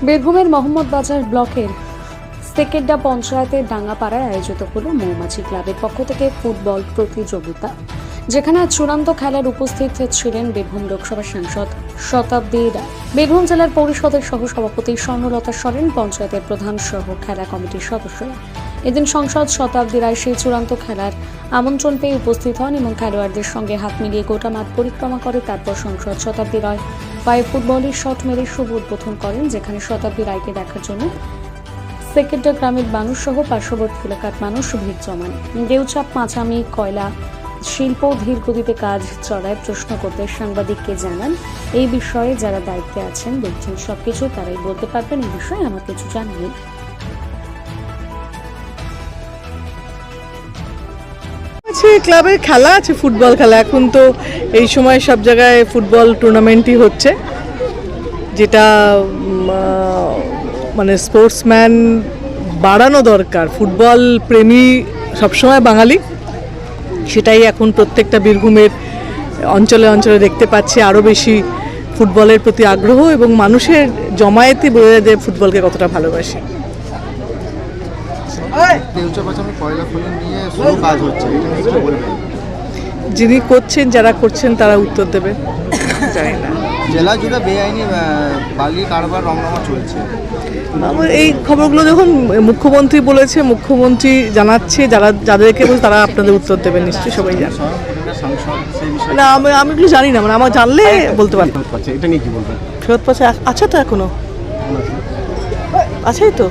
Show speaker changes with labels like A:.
A: বীরভূমের মোহাম্মদবাজার ব্লকের সেকেড্ডা পঞ্চায়েতের ডাঙ্গাপাড়ায় আয়োজিত হলো মৌমাছি ক্লাবের পক্ষ থেকে ফুটবল প্রতিযোগিতা, যেখানে চূড়ান্ত খেলার উপস্থিত ছিলেন বীরভূম লোকসভা সাংসদ শতাব্দী রায়, বীরভূম জেলার পরিষদের সহসভাপতি স্বর্ণলতা সরেন, পঞ্চায়েতের প্রধান সহ খেলা কমিটির সদস্যরা। এদিন সাংসদ শতাব্দী রায় সেই চূড়ান্ত খেলার আমন্ত্রণ পেয়ে উপস্থিত হন এবং খেলোয়াড়দের সঙ্গে হাত মিলিয়ে গোটা মাঠ পরিক্রমা করে। তারপর সাংসদ শতাব্দী রায় পায়ে ফুটবলের শট মেরে শুভ উদ্বোধন করেন, যেখানে শতাব্দী রায়কে দেখার জন্য সেকেন্ডা গ্রামের মানুষ সহ পার্শ্ববর্তী এলাকার মানুষ ভিড় জমান। দেউচাপ, মাচামি, কয়লা শিল্প ধীর গতিতে কাজ চলায় প্রশ্ন করতে সাংবাদিককে জানান, এই বিষয়ে যারা দায়িত্বে আছেন দেখছেন সবকিছু তারাই বলতে পারবেন, এই বিষয়ে আমার কিছু জানিয়ে।
B: ক্লাবের খেলা আছে, ফুটবল খেলা। এখন তো এই সময় সব জায়গায় ফুটবল টুর্নামেন্টই হচ্ছে, যেটা মানে স্পোর্টসম্যান বাড়ানো দরকার। ফুটবল প্রেমী সবসময় বাঙালি, সেটাই এখন প্রত্যেকটা বীরভূমের অঞ্চলে অঞ্চলে দেখতে পাচ্ছি। আরও বেশি ফুটবলের প্রতি আগ্রহ এবং মানুষের জমায়েতে বোঝা যায় যে ফুটবলকে কতটা ভালোবাসে। যিনি করছেন, যারা করছেন তারা উত্তর দেবে, জানি না।
C: জেলা জুড়ে বেআইনি বালি কারবার রমরমা চলছে।
B: আমার এই খবরগুলো যখন মুখ্যমন্ত্রী বলেছে, মুখ্যমন্ত্রী জানাচ্ছে, যাদেরকে বলছে তারা আপনাদের উত্তর দেবেন, নিশ্চয়ই সবাই জানে। না, আমি এগুলো জানি না, মানে আমার জানলে বলতে পারবো।
C: এটা নিয়ে কি বলবেন?
B: ফেরত পাচ্ছে আছে তো, এখনো আছেই তো।